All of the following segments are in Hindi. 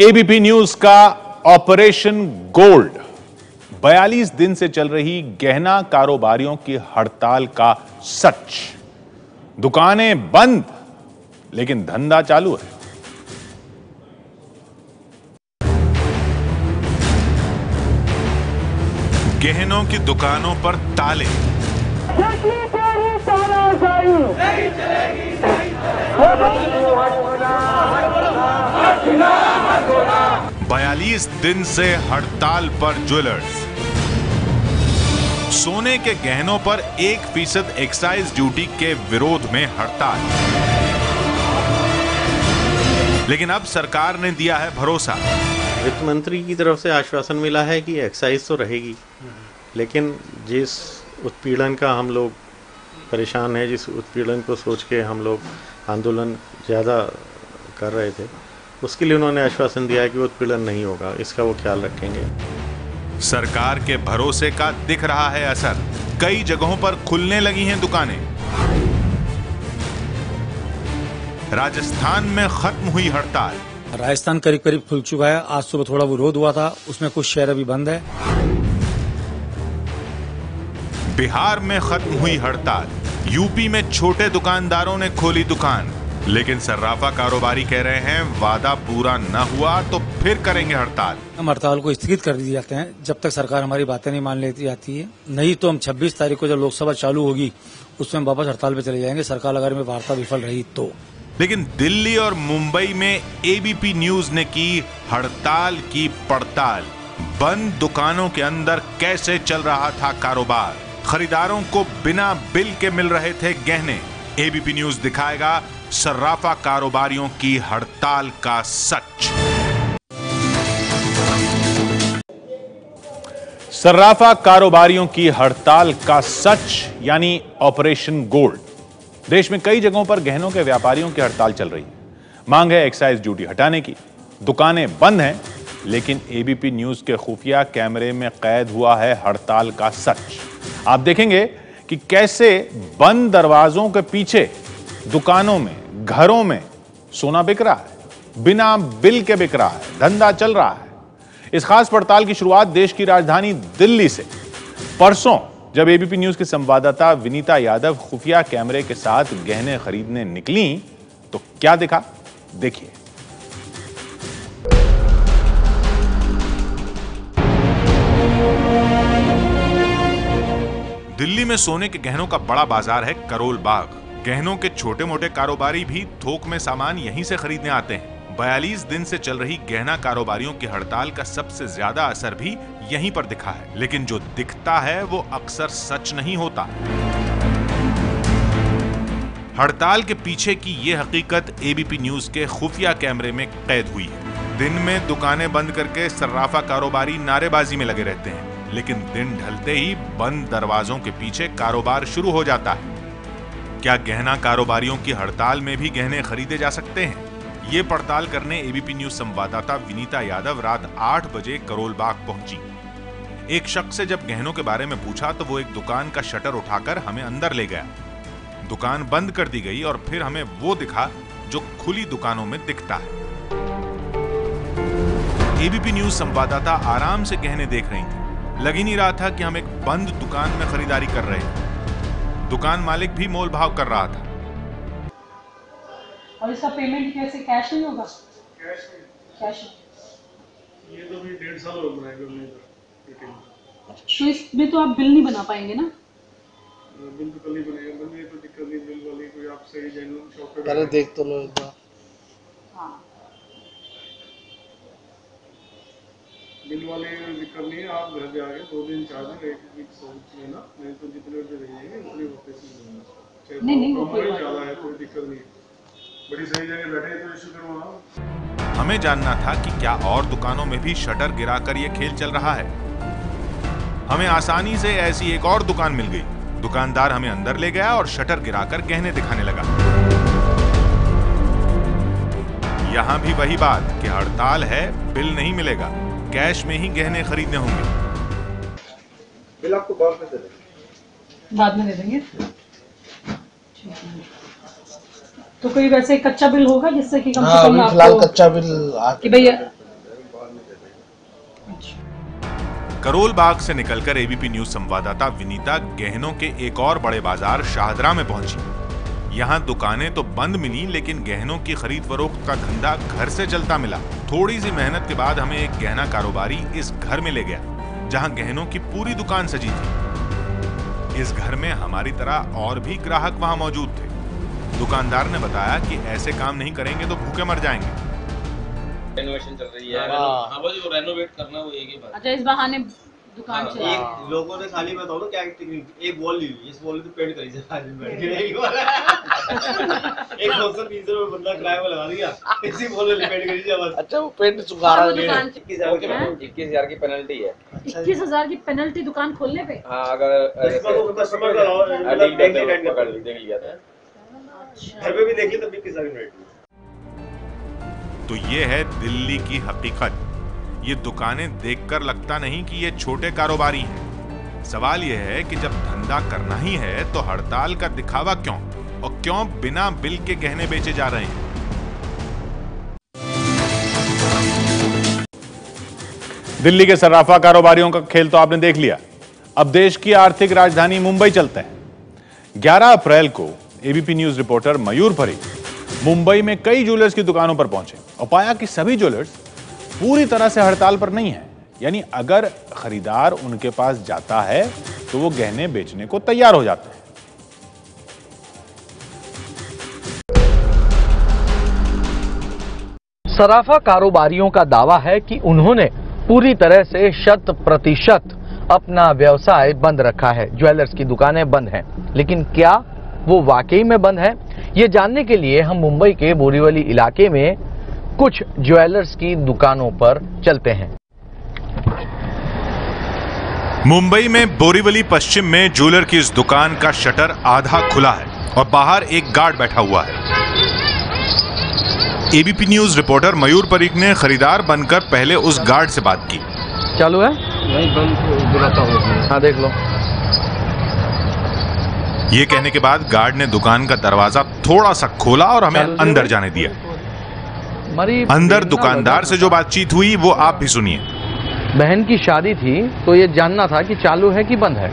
एबीपी न्यूज का ऑपरेशन गोल्ड 42 दिन से चल रही गहना कारोबारियों की हड़ताल का सच। दुकानें बंद लेकिन धंधा चालू है। गहनों की दुकानों पर ताले। नहीं चलेगी, 42 दिन से हड़ताल पर ज्वेलर्स। सोने के गहनों पर 1% एक्साइज ड्यूटी के विरोध में हड़ताल। लेकिन अब सरकार ने दिया है भरोसा। वित्त मंत्री की तरफ से आश्वासन मिला है कि एक्साइज तो रहेगी, लेकिन जिस उत्पीड़न का हम लोग परेशान हैं, जिस उत्पीड़न को सोच के हम लोग आंदोलन ज़्यादा कर रहे थे, उसके लिए उन्होंने आश्वासन दिया है कि वो उत्पीड़न नहीं होगा, इसका वो ख्याल रखेंगे। सरकार के भरोसे का दिख रहा है असर। कई जगहों पर खुलने लगी हैं दुकानें। राजस्थान में खत्म हुई हड़ताल। राजस्थान करीब करीब खुल चुका है। आज सुबह थोड़ा विरोध हुआ था, उसमें कुछ शहर अभी बंद है। बिहार में खत्म हुई हड़ताल। यूपी में छोटे दुकानदारों ने खोली दुकान, लेकिन सर्राफा कारोबारी कह रहे हैं वादा पूरा न हुआ तो फिर करेंगे हड़ताल। हम हड़ताल को स्थगित कर दिए जाते हैं जब तक सरकार हमारी बातें नहीं मान लेती जाती है। नहीं तो हम 26 तारीख को जब लोकसभा चालू होगी उसमें हम वापस हड़ताल पे चले जाएंगे, सरकार अगर में वार्ता विफल रही तो। लेकिन दिल्ली और मुंबई में एबीपी न्यूज ने की हड़ताल की पड़ताल। बंद दुकानों के अंदर कैसे चल रहा था कारोबार। खरीदारों को बिना बिल के मिल रहे थे गहने। एबीपी न्यूज दिखाएगा सर्राफा कारोबारियों की हड़ताल का सच। सर्राफा कारोबारियों की हड़ताल का सच यानी ऑपरेशन गोल्ड। देश में कई जगहों पर गहनों के व्यापारियों की हड़ताल चल रही है। मांग है एक्साइज ड्यूटी हटाने की। दुकानें बंद हैं, लेकिन एबीपी न्यूज के खुफिया कैमरे में कैद हुआ है हड़ताल का सच। आप देखेंगे कि कैसे बंद दरवाजों के पीछे दुकानों में, घरों में सोना बिक रहा है, बिना बिल के बिक रहा है, धंधा चल रहा है। इस खास पड़ताल की शुरुआत देश की राजधानी दिल्ली से। परसों जब एबीपी न्यूज की संवाददाता विनीता यादव खुफिया कैमरे के साथ गहने खरीदने निकली तो क्या दिखा, देखिए। दिल्ली में सोने के गहनों का बड़ा बाजार है करोल बाग। गहनों के छोटे मोटे कारोबारी भी थोक में सामान यहीं से खरीदने आते हैं। 42 दिन से चल रही गहना कारोबारियों की हड़ताल का सबसे ज्यादा असर भी यहीं पर दिखा है। लेकिन जो दिखता है वो अक्सर सच नहीं होता। हड़ताल के पीछे की ये हकीकत एबीपी न्यूज के खुफिया कैमरे में कैद हुई है। दिन में दुकानें बंद करके सर्राफा कारोबारी नारेबाजी में लगे रहते हैं, लेकिन दिन ढलते ही बंद दरवाजों के पीछे कारोबार शुरू हो जाता है। क्या गहना कारोबारियों की हड़ताल में भी गहने खरीदे जा सकते हैं? ये पड़ताल करने एबीपी न्यूज संवाददाता विनीता यादव रात 8 बजे करोल बाग पहुंची। एक शख्स से जब गहनों के बारे में पूछा तो वो एक दुकान का शटर उठाकर हमें अंदर ले गया। दुकान बंद कर दी गई और फिर हमें वो दिखा जो खुली दुकानों में दिखता है। एबीपी न्यूज संवाददाता आराम से गहने देख रही थी। लग ही नहीं रहा था कि हम एक बंद दुकान में खरीदारी कर रहे हैं। दुकान मालिक भी मोल भाव कर रहा था। और इसका पेमेंट कैसे, कैश नहीं होगा? कैश ये तो भी 1.5 साल हो गए। तो इसमें तो आप बिल नहीं बना पाएंगे ना? बिल तो कल ही बनेगा, बन तो दिक्कत नहीं। बिल वाली कोई आप सही जेन्युइन शॉप पे पहले देख तो लो एक बार। हाँ, बिल वाले दिक्कत नहीं है। आप घर जाके 2 दिन 4 दिन 1 वीक सोच लेना, नहीं तो जितने भी रहेंगे उतने वापस लेना। नहीं वो कोई ज्यादा है, कोई दिक्कत नहीं। बड़ी सही जगह बैठे तो इशू करवाना। हमें जानना था कि क्या और दुकानों में भी शटर गिराकर यह खेल चल रहा है। हमें आसानी से ऐसी एक और दुकान मिल गई। दुकानदार हमें अंदर ले गया और शटर गिराकर गहने दिखाने लगा। यहां भी वही बात कि हड़ताल है, बिल नहीं मिलेगा, कैश में ही गहने खरीदने होंगे। बिल आपको बाद में दे देंगे। तो कोई वैसे कच्चा बिल होगा जिससे कि कम से कम फिलहाल कच्चा बिल कि भैया करोल बाग से निकलकर एबीपी न्यूज संवाददाता विनीता गहनों के एक और बड़े बाजार शाहदरा में पहुंची। यहाँ दुकानें तो बंद मिली, लेकिन गहनों की खरीद फरोख्त का धंधा घर से चलता मिला। थोड़ी सी मेहनत के बाद हमें एक गहना कारोबारी इस घर में ले गया, जहाँ गहनों की पूरी दुकान सजी थी। इस घर में हमारी तरह और भी ग्राहक वहाँ मौजूद थे। दुकानदार ने बताया कि ऐसे काम नहीं करेंगे तो भूखे मर जाएंगे। रेनोवेशन चल रही है। हाँ, वो जो रेनोवेट करना वो एक ही बात। अच्छा, इस बहाने दुकान चल रही है। एक लोगों ने खाली बताओ ना क्या टेक्निक, एक वॉल ली, इस वॉल पे पेंट करी जाए आज बैठ के एक 220 रुपए बंदा किराए में लगा दिया, इसी वॉल पे पेंट करी जाए बस। अच्छा, वो पेंट सुखा रहा है। 21,000 की पेनल्टी है। 21,000 की पेनल्टी दुकान खोलने पे। हाँ, अगर कस्टमर का देख लिया था, घर पे भी देख लिया तब भी 21,000 की पेनल्टी। तो ये है दिल्ली की हकीकत। ये दुकानें देखकर लगता नहीं कि ये छोटे कारोबारी हैं। सवाल ये है कि जब धंधा करना ही है तो हड़ताल का दिखावा क्यों, और क्यों बिना बिल के गहने बेचे जा रहे हैं। दिल्ली के सर्राफा कारोबारियों का खेल तो आपने देख लिया। अब देश की आर्थिक राजधानी मुंबई चलते हैं। 11 अप्रैल को एबीपी न्यूज रिपोर्टर मयूर परीख मुंबई में कई ज्वेलर्स की दुकानों पर पहुंचे और पाया कि सभी ज्वेलर्स पूरी तरह से हड़ताल पर नहीं है। यानी अगर खरीदार उनके पास जाता है तो वो गहने बेचने को तैयार हो जाते हैं। सराफा कारोबारियों का दावा है कि उन्होंने पूरी तरह से 100% अपना व्यवसाय बंद रखा है। ज्वेलर्स की दुकानें बंद हैं, लेकिन क्या वो वाकई में बंद है? ये जानने के लिए हम मुंबई के बोरीवली इलाके में कुछ ज्वेलर्स की दुकानों पर चलते हैं। मुंबई में बोरीवली पश्चिम में ज्वेलर की इस दुकान का शटर आधा खुला है और बाहर एक गार्ड बैठा हुआ है। एबीपी न्यूज रिपोर्टर मयूर परीख ने खरीदार बनकर पहले उस गार्ड से बात की। चालू है? नहीं, बंद बुलाता हूं। हाँ, देख लो। ये कहने के बाद गार्ड ने दुकान का दरवाजा थोड़ा सा खोला और हमें अंदर जाने दिया। अंदर दुकानदार से जो बातचीत हुई वो आप भी सुनिए। बहन की शादी थी तो ये जानना था कि चालू है कि बंद है।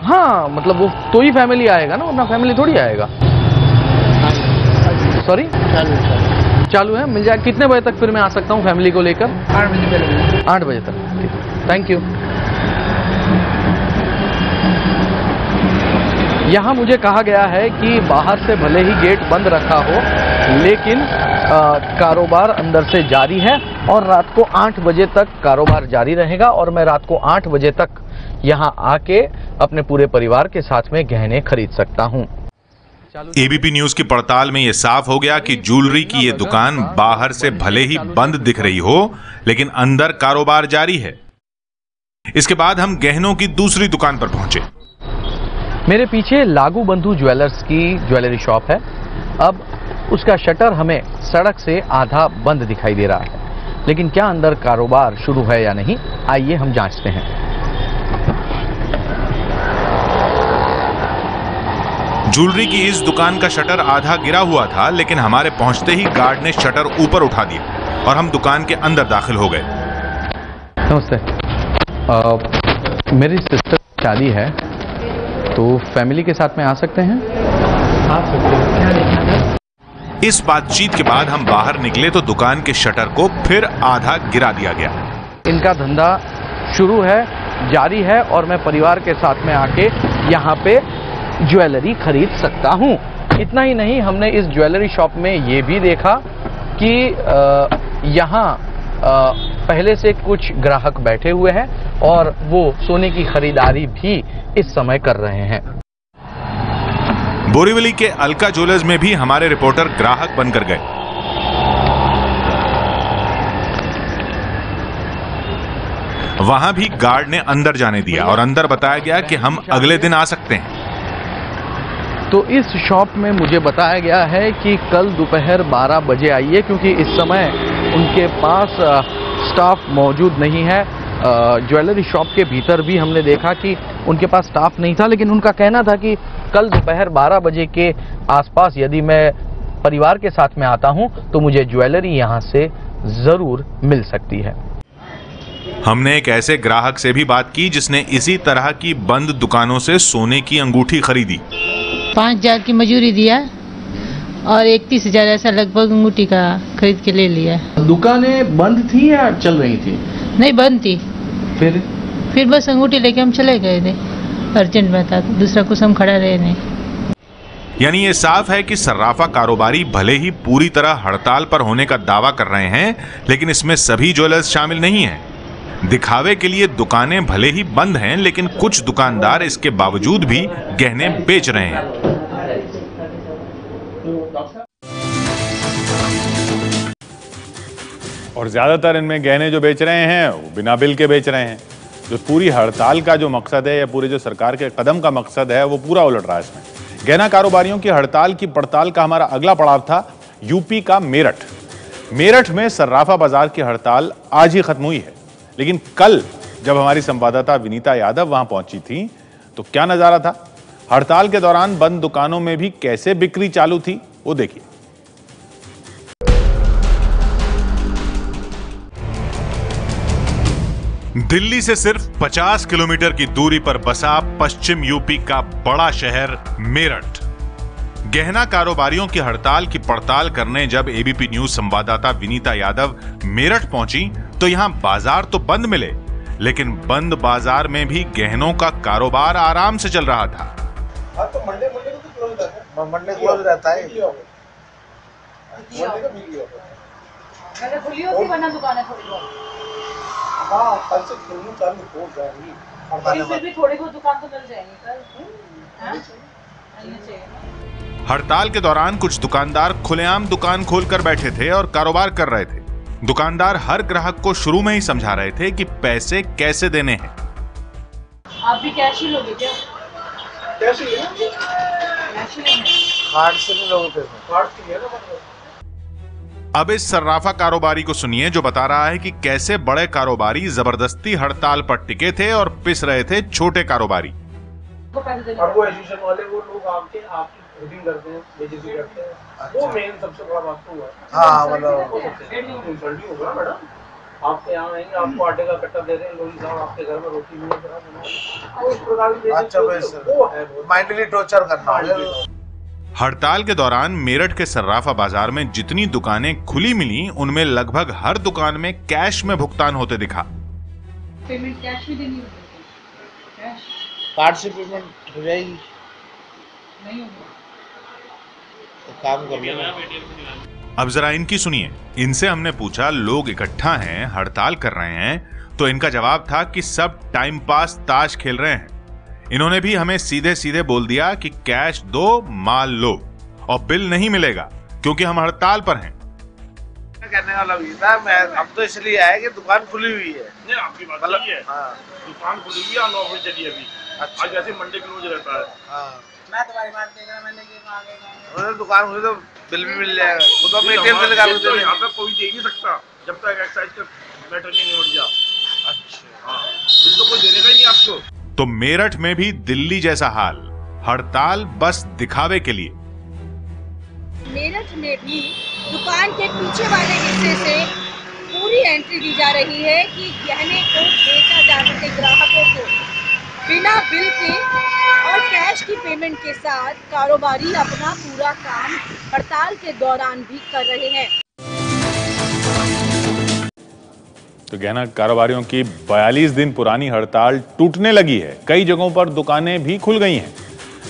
हाँ, मतलब वो तो ही फैमिली आएगा ना, वरना फैमिली थोड़ी आएगा। सॉरी, चालू है, मिल जाए। कितने बजे तक फिर मैं आ सकता हूँ फैमिली को लेकर? 8 बजे पहले। 8 बजे तक। Thank you. यहाँ मुझे कहा गया है कि बाहर से भले ही गेट बंद रखा हो, लेकिन कारोबार अंदर से जारी है और रात को 8 बजे तक कारोबार जारी रहेगा और मैं रात को 8 बजे तक यहाँ आके अपने पूरे परिवार के साथ में गहने खरीद सकता हूँ। एबीपी न्यूज की पड़ताल में यह साफ हो गया कि ज्वेलरी की ये दुकान बाहर से भले ही बंद दिख रही हो, लेकिन अंदर कारोबार जारी है। इसके बाद हम गहनों की दूसरी दुकान पर पहुंचे। मेरे पीछे लागू बंधु ज्वेलर्स की ज्वेलरी शॉप है। अब उसका शटर हमें सड़क से आधा बंद दिखाई दे रहा है, लेकिन क्या अंदर कारोबार शुरू है या नहीं, आइए हम जांचते हैं। ज्वेलरी की इस दुकान का शटर आधा गिरा हुआ था, लेकिन हमारे पहुंचते ही गार्ड ने शटर ऊपर उठा दिया और हम दुकान के अंदर दाखिल हो गए। नमस्ते। मेरी सिस्टर की शादी है, तो फैमिली के साथ में आ सकते हैं? आ सकते हैं। इस बातचीत के बाद हम बाहर निकले तो दुकान के शटर को फिर आधा गिरा दिया गया। इनका धंधा शुरू है, जारी है और मैं परिवार के साथ में आके यहाँ पे ज्वेलरी खरीद सकता हूँ। इतना ही नहीं, हमने इस ज्वेलरी शॉप में ये भी देखा कि यहाँ पहले से कुछ ग्राहक बैठे हुए हैं और वो सोने की खरीदारी भी इस समय कर रहे हैं। बोरीवली के अलका ज्वेलर्स में भी हमारे रिपोर्टर ग्राहक बनकर गए। वहां भी गार्ड ने अंदर जाने दिया और अंदर बताया गया कि हम अगले दिन आ सकते हैं। तो इस शॉप में मुझे बताया गया है कि कल दोपहर 12 बजे आइए, क्योंकि इस समय उनके पास स्टाफ मौजूद नहीं है। ज्वेलरी शॉप के भीतर भी हमने देखा कि उनके पास स्टाफ नहीं था, लेकिन उनका कहना था कि कल दोपहर 12 बजे के आसपास यदि मैं परिवार के साथ में आता हूं तो मुझे ज्वेलरी यहां से जरूर मिल सकती है। हमने एक ऐसे ग्राहक से भी बात की जिसने इसी तरह की बंद दुकानों से सोने की अंगूठी खरीदी। 5,000 की मजूरी दिया और 31,000 ऐसा लगभग अंगूठी का खरीद के ले लिया। दुकानें बंद थी या चल रही थी? नहीं, बंद थी। फिर बस अंगूठी लेके हम चले गए थे, अर्जेंट में था, दूसरा कुछ हम खड़ा रहे नहीं। यानी ये साफ है कि सर्राफा कारोबारी भले ही पूरी तरह हड़ताल पर होने का दावा कर रहे हैं, लेकिन इसमें सभी ज्वेलर्स शामिल नहीं हैं। दिखावे के लिए दुकानें भले ही बंद हैं, लेकिन कुछ दुकानदार इसके बावजूद भी गहने बेच रहे हैं। और ज्यादातर इनमें गहने जो बेच रहे हैं वो बिना बिल के बेच रहे हैं। जो पूरी हड़ताल का जो मकसद है या पूरे जो सरकार के कदम का मकसद है वो पूरा उलट रहा है इसमें। गहना कारोबारियों की हड़ताल की पड़ताल का हमारा अगला पड़ाव था यूपी का मेरठ। मेरठ में सर्राफा बाजार की हड़ताल आज ही खत्म हुई है, लेकिन कल जब हमारी संवाददाता विनीता यादव वहां पहुंची थी तो क्या नजारा था। हड़ताल के दौरान बंद दुकानों में भी कैसे बिक्री चालू थी वो देखिए। दिल्ली से सिर्फ 50 किलोमीटर की दूरी पर बसा पश्चिम यूपी का बड़ा शहर मेरठ। गहना कारोबारियों की हड़ताल की पड़ताल करने जब एबीपी न्यूज संवाददाता विनीता यादव मेरठ पहुंची तो यहां बाजार तो बंद मिले, लेकिन बंद बाजार में भी गहनों का कारोबार आराम से चल रहा था। तो मंडे क्लोज रहता है। खुली होती वरना दुकानें थोड़ी बहुत। हाँ, कल से खुलनी चालू हो जाएगी। फिर भी थोड़ी बहुत दुकान तो मिल जाएंगी कल। हड़ताल के दौरान कुछ दुकानदार खुलेआम दुकान खोलकर बैठे थे और कारोबार कर रहे थे। दुकानदार हर ग्राहक को शुरू में ही समझा रहे थे कि पैसे कैसे देने हैं। आप भी कैश ही लोगे क्या? कैश ही लेंगे? कार्ड से नहीं लोगे पैसे? कार्ड से लिया ना। अब इस सर्राफा कारोबारी को सुनिए जो बता रहा है कि कैसे बड़े कारोबारी जबरदस्ती हड़ताल पर टिके थे और पिस रहे थे छोटे कारोबारी। और वो एजुकेशन वाले वो लोग आपकी हेडिंग करते हैं, बेइज्जती करते हैं। अच्छा। वो मेन सबसे बड़ा बात तो हुआ। हाँ, मतलब इंसल्ट ही होगा मैडम। आपके यहाँ आएंगे, आपको आटे का कट्टा दे रहे हैं, लोग साहब आपके घर में रोटी नहीं बना रहे। उस प्रकार की अच्छा वो है मेंटली टॉर्चर करना है। हड़ताल के दौरान मेरठ के सर्राफा बाजार में जितनी दुकानें खुली मिली उनमें लगभग हर दुकान में कैश में भुगतान होते दिखा। पेमेंट कैश में देनी होगी? कैश कार्ड से पेमेंट हो जाएगी? नहीं होगी तो काम कर लेना। अब जरा इनकी सुनिए। इनसे हमने पूछा, लोग इकट्ठा हैं, हड़ताल कर रहे हैं, तो इनका जवाब था कि सब टाइम पास ताश खेल रहे हैं। इन्होंने भी हमें सीधे सीधे बोल दिया कि कैश दो, माल लो और बिल नहीं मिलेगा क्योंकि हम हड़ताल पर हैं। कहने वाला भी था, मैं अब तो इसलिए आया कि दुकान खुली हुई है। नहीं, आपकी बात सही है। हाँ। दुकान खुली हुई है, 9 बजे चली अभी। अच्छा। आज वैसे मंडे क्लोज रहता है। हाँ। मैं तुम्हारी बात देगा, मैंने कि दुकान खुली तो बिल भी मिल जाएगा। वो तो अपने टेम से लगा देते हैं। यहाँ पे कोई दे नहीं सकता जब तक एक्साइज का मैटर नहीं निपट जाए। अच्छा। हाँ, बिल तो कोई देने का ही नहीं आपको। तो मेरठ में भी दिल्ली जैसा हाल, हड़ताल बस दिखावे के लिए। मेरठ में भी दुकान के पीछे वाले हिस्से से पूरी एंट्री दी जा रही है कि गहने को बेचा जा सके ग्राहकों को बिना बिल के और कैश की पेमेंट के साथ। कारोबारी अपना पूरा काम हड़ताल के दौरान भी कर रहे हैं। तो गहना कारोबारियों की 42 दिन पुरानी हड़ताल टूटने लगी है। कई जगहों पर दुकानें भी खुल गई हैं।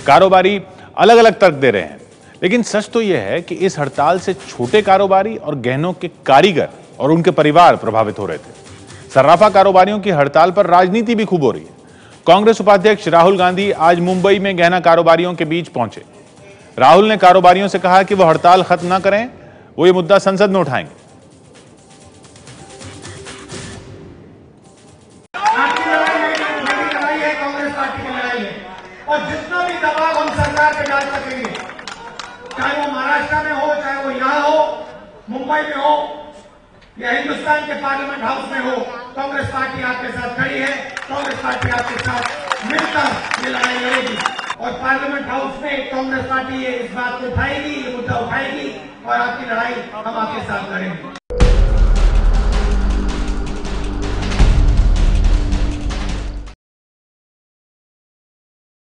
कारोबारी अलग अलग तर्क दे रहे हैं, लेकिन सच तो यह है कि इस हड़ताल से छोटे कारोबारी और गहनों के कारीगर और उनके परिवार प्रभावित हो रहे थे। सर्राफा कारोबारियों की हड़ताल पर राजनीति भी खूब हो रही है। कांग्रेस उपाध्यक्ष राहुल गांधी आज मुंबई में गहना कारोबारियों के बीच पहुंचे। राहुल ने कारोबारियों से कहा कि वो हड़ताल खत्म न करें, वो ये मुद्दा संसद में उठाएंगे। और जितना भी दबाव हम सरकार पे डाल सकेंगे, चाहे वो महाराष्ट्र में हो, चाहे वो यहाँ हो, मुंबई में हो या हिंदुस्तान के पार्लियामेंट हाउस में हो, कांग्रेस पार्टी आपके साथ खड़ी है। कांग्रेस पार्टी आपके साथ मिलकर ये लड़ाई लड़ेगी और पार्लियामेंट हाउस में कांग्रेस पार्टी इस बात को उठाएगी, ये मुद्दा उठाएगी और आपकी लड़ाई हम आपके साथ लड़ेंगे।